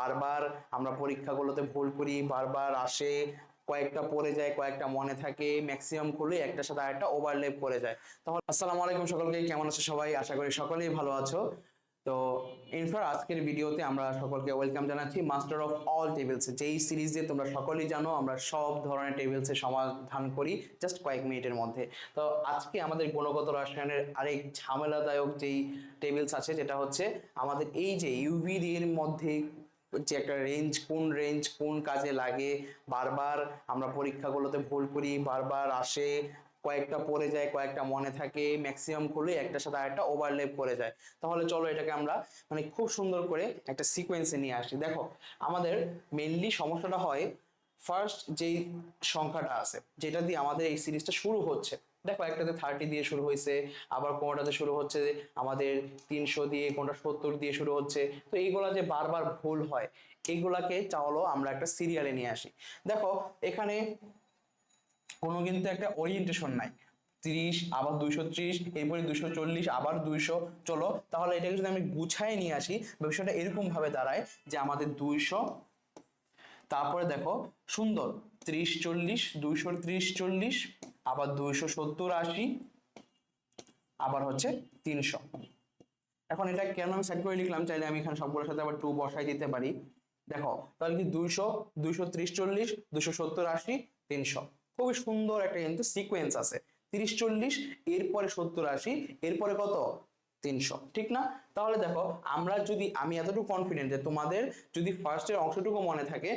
বারবার আমরা পরীক্ষাগুলোতে ভুল করি, বারবার আসে, কয়েকটা পড়ে যায়, কয়েকটা মনে থাকে, ম্যাক্সিমাম খুলে একটার সাথে আরেকটা ওভারল্যাপ করে যায়। তাহলে আসসালামু আলাইকুম সকলকে, কেমন আছো সবাই? আশা করি সকলেই ভালো আছো। তো ইনফার আজকের ভিডিওতে আমরা সকলকে ওয়েলকাম জানাচ্ছি মাস্টার অফ অল টেবিলস, যেই সিরিজে তোমরা সকলেই জানো আমরা সব ধরনের টেবিলসের সমাধান করি জাস্ট কয়েক মিনিটের মধ্যে। তো আজকে আমাদের গুণগত রসায়নের আরেক ঝামেলাদায়ক যেই টেবিলস আছে, যেটা হচ্ছে আমাদের এই যে ইউভি এর মধ্যে যে একটা রেঞ্জ কোন কাজে লাগে, বারবার আমরা পরীক্ষাগুলোতে ভুল করি, বারবার আসে, কয়েকটা পড়ে যায়, কয়েকটা মনে থাকে, ম্যাক্সিমাম খুলে একটার সাথে আরেকটা ওভারল্যাপ করে যায়। তাহলে চলো এটাকে আমরা খুব সুন্দর করে একটা সিকোয়েন্সে নিয়ে আসি। দেখো, আমাদের মেইনলি সমস্যাটা হয় ফার্স্ট যেই সংখ্যাটা আছে, যেটা দিয়ে আমাদের এই সিরিজটা শুরু হচ্ছে। দেখো, একটাতে 30 দিয়ে শুরু হয়েছে, আবার কোনোটাতে শুরু হচ্ছে আমাদের 300 দিয়ে, কোনটা 70 দিয়ে শুরু হচ্ছে। তো এইগুলা যে বারবার ভুল হয়, এইগুলাকে চলো আমরা একটা সিরিয়ালে নিয়ে আসি। দেখো, এখানে কোনো কিন্তু একটা ওরিয়েন্টেশন নাই। 30, আবার 230, এরপরে 240, আবার 200। চলো তাহলে এটাকে যদি আমি গুছায় নিয়ে আসি, বিষয়টা এরকম ভাবে দাঁড়ায় যে আমাদের 200, তারপরে দেখো সুন্দর 30, 40, 230, 40, আবার 270, 80, আবার হচ্ছে 300। এখন এটা কেন আমি সেট করে লিখলাম, চাইলে আমি এখানে সবগুলোর সাথে আবার 2 বসাই দিতে পারি। দেখো তাহলে কি 200, 230, 40, 270, 80, 300। খুবই সুন্দর একটা কিন্তু সিকোয়েন্স আছে। 30, 40, এরপরে 70, 80, এরপরে কত? 300, ঠিক না? তাহলে দেখো, আমি এতটুকু কনফিডেন্ট যে তোমাদের যদি ফার্স্টের অংশটুকু মনে থাকে,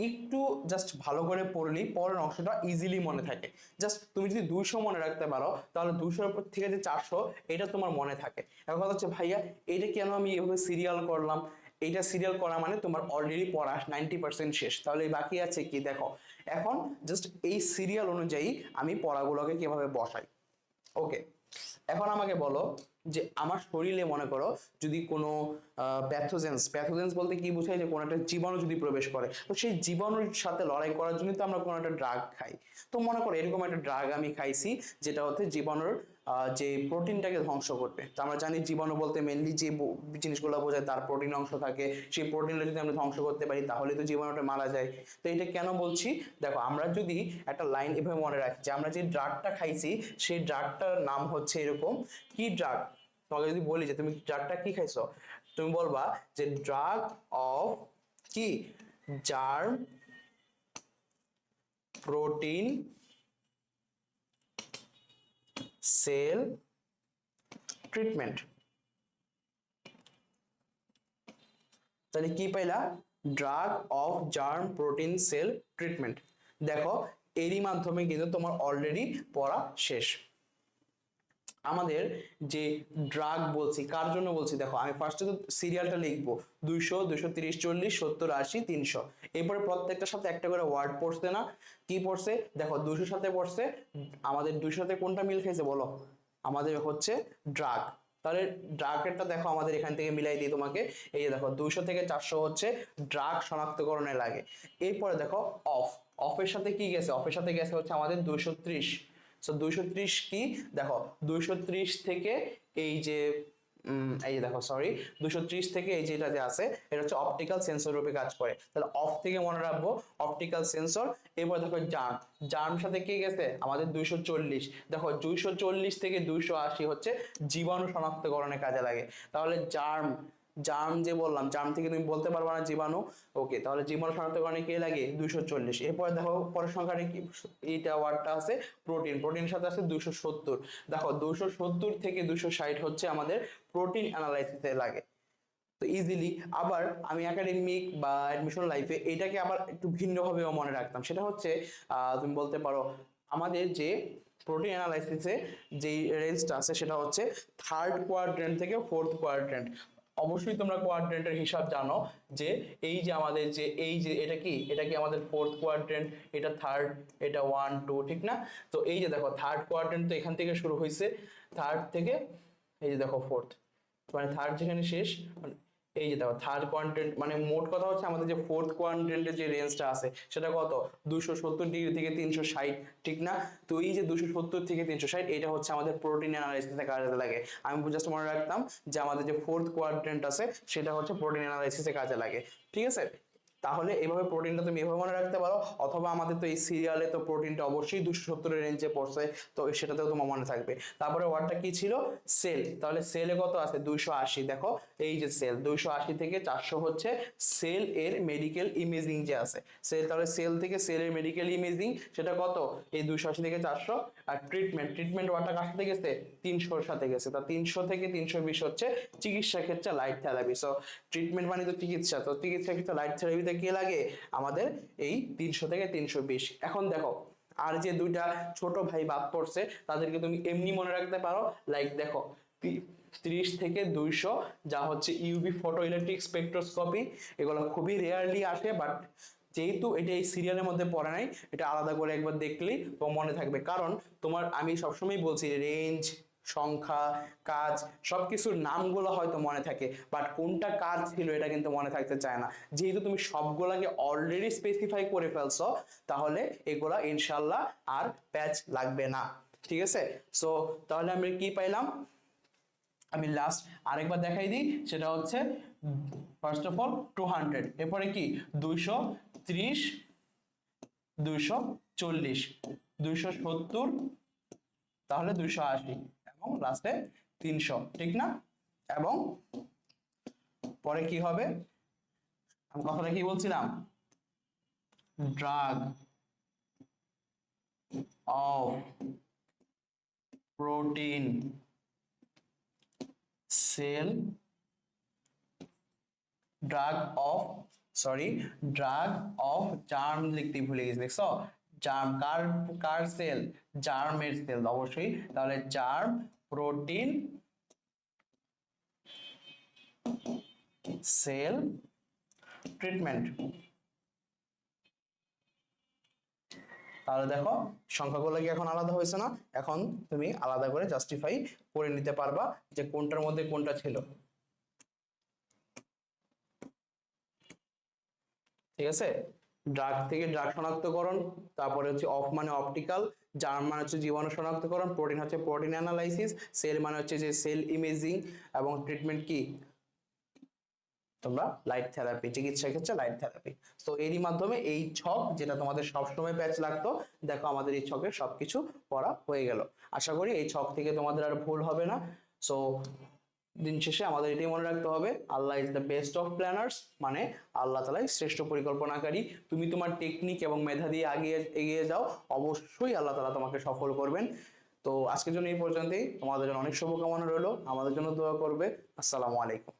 একটু জাস্ট ভালো করে পড়লেই পরের অংশটা ইজিলি মনে থাকে। জাস্ট তুমি যদি 200 মনে রাখতে পারো, তাহলে 200 উপর থেকে যে 400, এটা তোমার মনে থাকে। এখন কথা হচ্ছে, ভাইয়া এটা কেন আমি এভাবে সিরিয়াল করলাম? এইটা সিরিয়াল করা মানে তোমার অলরেডি পড়া 90% শেষ, তাহলে বাকি আছে কি? দেখো, এখন জাস্ট এই সিরিয়াল অনুযায়ী আমি পড়াগুলোকে কিভাবে বসাই। ওকে, এখন আমাকে বলো যে আমার শরীরে মনে করো যদি কোনো প্যাথোজেন্স বলতে কি বোঝায়, যে কোনো একটা জীবাণু যদি প্রবেশ করে, তো সেই জীবাণুর সাথে লড়াই করার জন্য তো আমরা কোনো একটা ড্রাগ খাই। তো মনে করো এরকম একটা ড্রাগ আমি খাইছি, যেটা হচ্ছে জীবাণুর যে প্রোটিনটাকে ধ্বংস করবে। তো আমরা জানি জীবাণু বলতে মেনলি যে জিনিসগুলো বোঝায় তার প্রোটিন অংশ থাকে, সেই প্রোটিনটা যদি আমরা ধ্বংস করতে পারি তাহলে তো জীবাণুটা মারা যায়। তো এটা কেন বলছি? দেখো, আমরা যদি একটা লাইন এভাবে মনে রাখি যে আমরা যে ড্রাগটা খাইছি, সেই ড্রাগটার নাম হচ্ছে এরকম। কি ড্রাগ? তোমাকে যদি বলি যে তুমি ড্রাগটা কি খাইছো, তুমি বলবা যে ড্রাগ অফ কি, জার্ম প্রোটিন সেল ট্রিটমেন্ট। তাহলে কি পাইলা? Drug of germ protein cell treatment. দেখো, এরই মাধ্যমে কিন্তু তোমার অলরেডি পড়া শেষ। আমাদের যে ড্রাগ বলছি, কার জন্য বলছি? দেখো, আমি ফার্স্টে তো সিরিয়ালটা লিখবো 200, 230, 40, 70, 80, 300। এরপরে প্রত্যেকটার সাথে একটা করে ওয়ার্ড পড়ছে না? কি পড়ছে? দেখো, 200 সাথে পড়ছে আমাদের, 200 সাথে কোনটা মিল খেয়েছে বলো? আমাদের হচ্ছে ড্রাগ। তাহলে ড্রাগেরটা দেখো আমাদের এখান থেকে মিলাই দিই তোমাকে। এই যে দেখো, 200 থেকে 400 হচ্ছে ড্রাগ শনাক্তকরণে লাগে। এরপরে দেখো অফ, অফের সাথে কি গেছে? অফের সাথে গেছে হচ্ছে আমাদের 230। সো 230 কি? দেখো, 230 থেকে এই যে এই যে দেখো, সরি, 230 থেকে এই যেটা যে আছে, এটা হচ্ছে অপটিক্যাল সেন্সর রূপে কাজ করে। তাহলে অফ থেকে মনে রাখবো অপটিক্যাল সেন্সর। এরপর দেখো জার্ম, জার্ম সাথে কি গেছে আমাদের? 240। দেখো, 240 থেকে 280 হচ্ছে জীবাণু শনাক্তকরণে কাজে লাগে। তাহলে জার্ম, জার্ম যে বললাম, জার্ম থেকে তুমি বলতে পারবা না জীবাণু। ওকে, তাহলে জীবাণু শনাক্তকরণে কে লাগে? 240। এরপরে দেখো পরের সংখ্যাটা কি, এইটা ওয়ার্ডটা আছে প্রোটিন, প্রোটিনের সাথে আছে 270। দেখো, 270 থেকে 260 হচ্ছে আমাদের প্রোটিন অ্যানালাইসিসে লাগে। তো ইজিলি আবার আমি একাডেমিক বা অ্যাডমিশন লাইফে এটাকে আবার একটু ভিন্নভাবেও মনে রাখতাম। সেটা হচ্ছে তুমি বলতে পারো আমাদের যে প্রোটিন অ্যানালাইসিসে যেই রেঞ্জটা আছে, সেটা হচ্ছে থার্ড কোয়াড্রেন্ট থেকে ফোর্থ কোয়াড্রেন্ট। অবশ্যই তোমরা কোয়াড্রেন্টের হিসাব জানো, যে এই যে আমাদের যে এই যে এটা কি আমাদের ফোর্থ কোয়াড্রেন্ট, এটা থার্ড, এটা 1, 2, ঠিক না? তো এই যে দেখো, থার্ড কোয়াড্রেন্ট তো এখান থেকে শুরু হয়েছে, থার্ড থেকে এই যে দেখো ফোর্থ, মানে থার্ড যেখানে শেষ, মানে এই যে দেখো থার্ড কোয়াড্রেন্ট, মানে মোট কথা হচ্ছে আমাদের যে ফোর্থ কোয়াড্রেন্টের যে রেঞ্জটা আছে সেটা কত, 270 ডিগ্রি থেকে 360, ঠিক না? তো এই যে 270 থেকে 360, এটা হচ্ছে আমাদের প্রোটিন অ্যানালাইসিসে কাজে লাগে। আমি জাস্ট মনে রাখতাম যে আমাদের যে ফোর্থ কোয়াড্রেন্ট আছে সেটা হচ্ছে প্রোটিন অ্যানালাইসিসে কাজে লাগে, ঠিক আছে? তাহলে এইভাবে প্রোটিনটা তুমি এভাবে মনে রাখতে পারো, অথবা আমাদের তো এই সিরিয়ালে তো প্রোটিনটা অবশ্যই 270 রেঞ্জে পড়ছে, তো সেটাতেও তোমার মনে থাকবে। তারপরে ওয়ার্ডটা কি ছিল, সেল। তাহলে সেলে কত আছে, 280। দেখো এই যে সেল 280 থেকে 400 হচ্ছে সেল এর মেডিকেল ইমেজিং যে আছে সেল, তাহলে সেল থেকে সেলের মেডিকেল ইমেজিং সেটা কত, এই 280 থেকে 400। আর ট্রিটমেন্ট ওয়ার্ডটা কার সাথে গেছে, 300-র সাথে গেছে। তা 300 থেকে 320 হচ্ছে চিকিৎসা ক্ষেত্রে লাইট থেরাপি। সো ট্রিটমেন্ট মানে তো চিকিৎসা, তো চিকিৎসা ক্ষেত্রে লাইট থেরাপিতে কি লাগে আমাদের, এই 300 থেকে 320। এখন দেখো আর যে দুইটা ছোট ভাই বাদ পড়ছে তাদেরকে তুমি এমনি মনে রাখতে পারো, লাইক দেখো 30 থেকে 200, যা হচ্ছে ইউভি ফটো ইলেকট্রিক স্পেকট্রোস্কোপি। এগুলো খুবই রেয়ারলি আসে, বাট যেহেতু এটা এই সিরিয়ালের মধ্যে পড়ে নাই, এটা আলাদা করে একবার দেখলেই তোমার মনে থাকবে। কারণ তোমার আমি সবসময় বলছি রেঞ্জ, সংখ্যা, কাজ সবকিছুর নামগুলো হয়তো মনে থাকে, বাট কোনটা কাজ ছিল এটা কিন্তু মনে থাকতে চায় না। যেহেতু তুমি সবগুলাকে অলরেডি স্পেসিফাই করে ফেলছো, তাহলে এগুলা ইনশাল্লাহ আর প্যাচ লাগবে না, ঠিক আছে? সো তাহলে আমরা কি পাইলাম, আমি লাস্ট আরেকবার দেখাই দিই, সেটা হচ্ছে ফার্স্ট অফ অল 200, এরপরে কি 230, 240, 270, তাহলে 280, এবং লাস্টে 300, ঠিক না? এবং পরে কি হবে, আমি কথাটা কি বলছিলাম, drug of protein cell, drug of drug of germ লিখতে ভুলে গেছি, দেখছো? জার্ম কার কার সেল, জার্মের সেল অবশ্যই। তাহলে জার্ম প্রোটিন সেল ট্রিটমেন্ট। তাহলে দেখো সংখ্যাগুলো কি এখন আলাদা হয়েছে না? এখন তুমি আলাদা করে জাস্টিফাই করে নিতে পারবা যে কোনটার মধ্যে কোনটা ছিল, ঠিক আছে? ড্রাগ থেকে ড্রাগ শনাক্তকরণ, তারপরে হচ্ছে অফ মানে অপটিক্যাল, জার্ম মানে হচ্ছে জীবাণু শনাক্তকরণ, প্রোটিন হচ্ছে প্রোটিন অ্যানালাইসিস, সেল মানে হচ্ছে যে সেল ইমেজিং, এবং ট্রিটমেন্ট কি তোমরা লাইট থেরাপি, চিকিৎসা ক্ষেত্রে লাইট থেরাপি। তো এরই মাধ্যমে এই ছক যেটা তোমাদের সবসময় প্যাচ লাগতো, দেখো আমাদের এই ছকের সবকিছু পড়া হয়ে গেল। আশা করি এই ছক থেকে তোমাদের আর ভুল হবে না। সো দিন শেষে আমাদের এটাই মনে রাখতে হবে, Allah is the best of planners, মানে আল্লাহ তাআলাই শ্রেষ্ঠ পরিকল্পনাকারী। তুমি তোমার টেকনিক এবং মেধা দিয়ে এগিয়ে যাও, অবশ্যই আল্লাহ তাআলা তোমাকে সফল করবেন। তো আজকের জন্য এই পর্যন্তই, তোমাদের জন্য অনেক শুভকামনা রইলো, আমাদের জন্য দোয়া করবে। আসসালামু আলাইকুম।